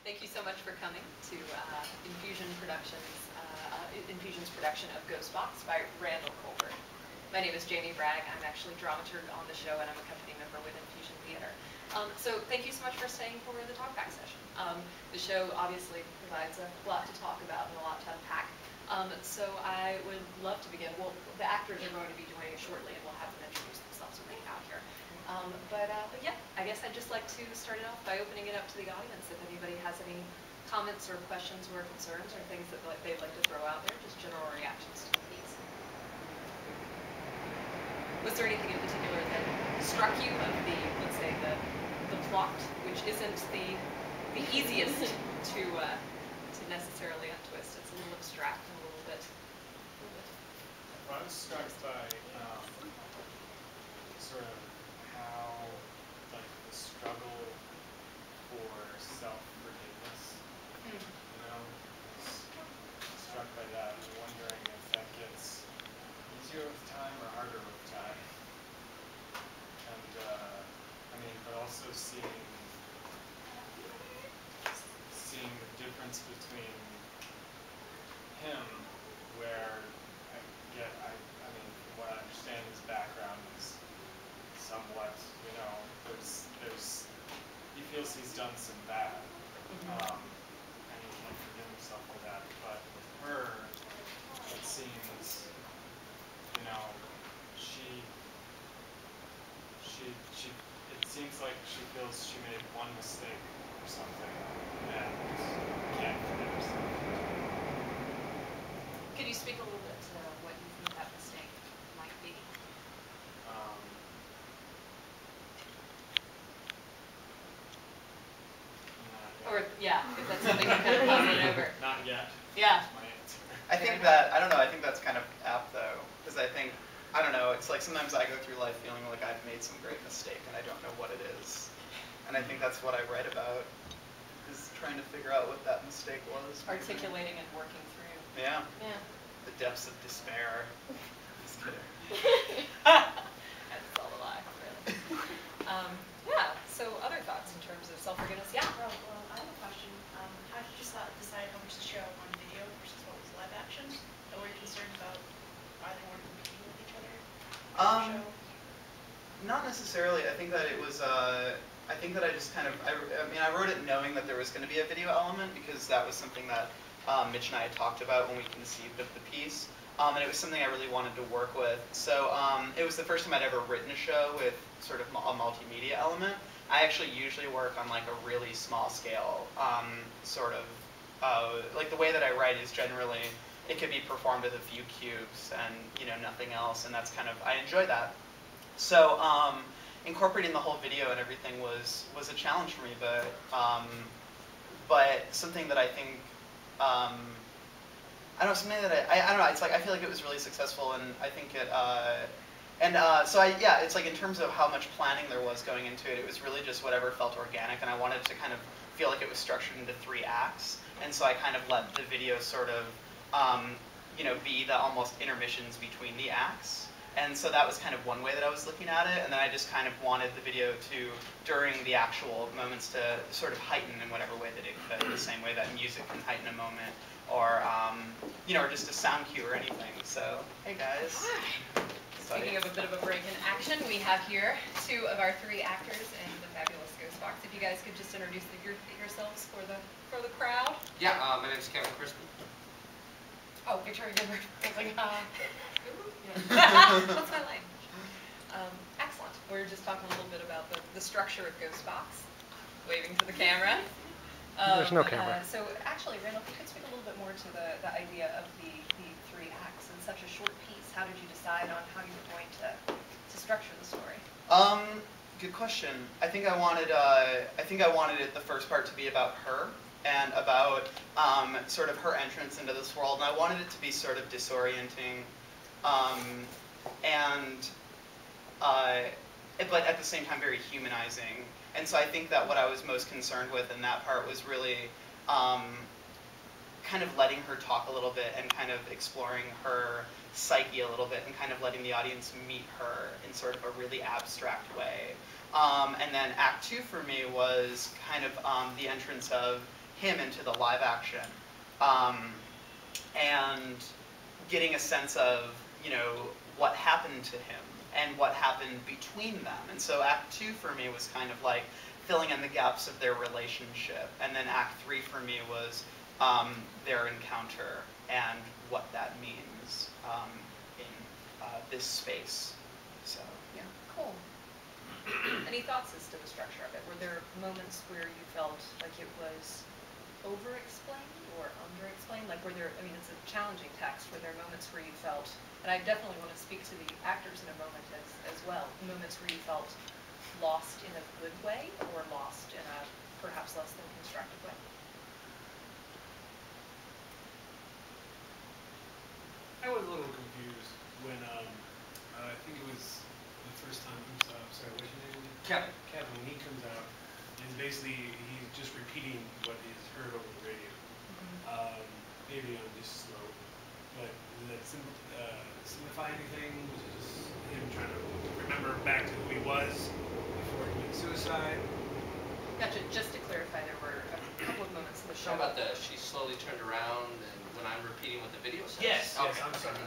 Thank you so much for coming to Infusion's production of GHOSTBOX by Randall Colburn. My name is Jamie Bragg. I'm actually dramaturg on the show, and I'm a company member with Infusion Theater. So thank you so much for staying for the talkback session. The show obviously provides a lot to talk about and a lot to unpack. So I would love to begin. Well, the actors are going to be joining us shortly, and we'll have them introduce themselves when they get out here. But yeah, I guess I'd just like to start it off by opening it up to the audience. If anybody has any comments or questions or concerns or things that they'd like to throw out there, just general reactions to the piece. Was there anything in particular that struck you of the, let's say, the plot, which isn't the easiest to necessarily untwist? It's a little abstract and a little bit. Well, I was struck by sort of how, like, the struggle for self-forgiveness, you know, struck by that and wondering if that gets easier with time or harder with time. And, I mean, but also seeing the difference between him, where I mean, from what I understand, his background is somewhat, you know, he feels he's done some bad, and he can't forgive himself for that. But with her, it seems, you know, it seems like she feels she made one mistake or something and can't forgive herself. Could you speak a little bit to what you think that mistake might be? Or, yeah, if that's something you kind of puzzled over. Not yet. Yeah. That's my answer. I think that, I don't know, I think that's kind of apt though, because I think, I don't know, it's like sometimes I go through life feeling like I've made some great mistake and I don't know what it is. And I think that's what I write about, is trying to figure out what that mistake was. Articulating and working through. Yeah. Yeah. The depths of despair. Just kidding. That's all a lie, really. Yeah, so other thoughts in terms of self-forgiveness? Yeah? Well, I have a question. How did you decide how much to show on video versus what was live action? And were you concerned about either one competing with each other? Not necessarily. I think that it was, I think that I just kind of, I mean, I wrote it knowing that there was going to be a video element because that was something that Mitch and I had talked about when we conceived of the piece. And it was something I really wanted to work with. So it was the first time I'd ever written a show with sort of a multimedia element. I actually usually work on like a really small scale sort of, like the way that I write is generally, it could be performed with a few cubes and, you know, nothing else. And that's kind of, I enjoy that. So incorporating the whole video and everything was a challenge for me, but something that I think, I don't know, something that I don't know, it's like, I feel like it was really successful, and I think it, so yeah, it's like in terms of how much planning there was going into it, it was really just whatever felt organic, and I wanted to kind of feel like it was structured into 3 acts, and so I kind of let the video sort of, you know, be the almost intermissions between the acts. And so that was kind of one way that I was looking at it, and then I just kind of wanted the video to, during the actual moments, to sort of heighten in whatever way that it could, the same way that music can heighten a moment, or, you know, or just a sound cue or anything. So, hey guys. Hi. Speaking of a bit of a break in action, we have here 2 of our 3 actors in the fabulous GHOSTBOX. If you guys could just introduce yourselves for the crowd. Yeah, my name is Kevin Crispin. Oh, Victoria Goodwin. Like, What's my line? Excellent. We were just talking a little bit about the structure of GHOSTBOX. Waving to the camera. There's no camera. So actually, Randall, if you could speak a little bit more to the idea of the 3 acts in such a short piece. How did you decide on how you were going to structure the story? Good question. I think I wanted it, the first part, to be about her and about sort of her entrance into this world, and I wanted it to be sort of disorienting, but at the same time very humanizing. And so I think that what I was most concerned with in that part was really kind of letting her talk a little bit and kind of exploring her psyche a little bit and kind of letting the audience meet her in sort of a really abstract way. And then Act 2 for me was kind of the entrance of him into the live action, and getting a sense of, you know, what happened to him and what happened between them. And so Act 2 for me was kind of like filling in the gaps of their relationship, and then Act 3 for me was their encounter and what that means in this space. So yeah, cool. Any thoughts as to the structure of it? Were there moments where you felt like it was over-explained or under-explained? Like, were there, I mean, it's a challenging text. Were there moments where you felt, and I definitely want to speak to the actors in a moment as well, moments where you felt lost in a good way or lost in a perhaps less than constructive way? I was a little confused when I think it was the first time sorry, what's your name? Kevin. Kevin, when he comes out, is basically he's just repeating what he's heard over the radio. Maybe I'm just slow, but did that simplify anything? Was it just him trying to remember back to who he was before he committed suicide? Gotcha. Just to clarify, there were a couple of moments in the show. How about she slowly turned around and when I'm repeating what the video says? Yes, Okay. yes, I'm sorry.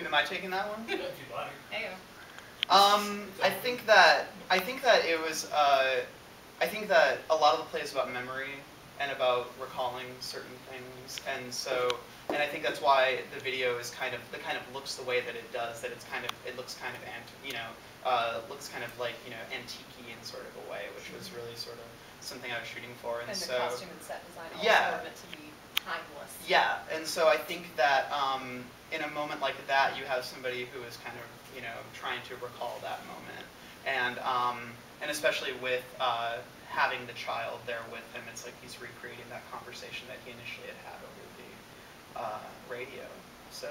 am I taking that one? If you'd like. Heyo. I think that it was I think that a lot of the play is about memory and about recalling certain things, and I think that's why the video is looks the way that it does. That it looks kind of looks kind of like, you know, antique-y in sort of a way, which was really sort of something I was shooting for. And the so costume and set design also yeah. are meant to be timeless. Yeah, and so I think that in a moment like that, you have somebody who is kind of, you know, trying to recall that moment, and especially with having the child there with him, it's like he's recreating that conversation that he initially had over the radio. So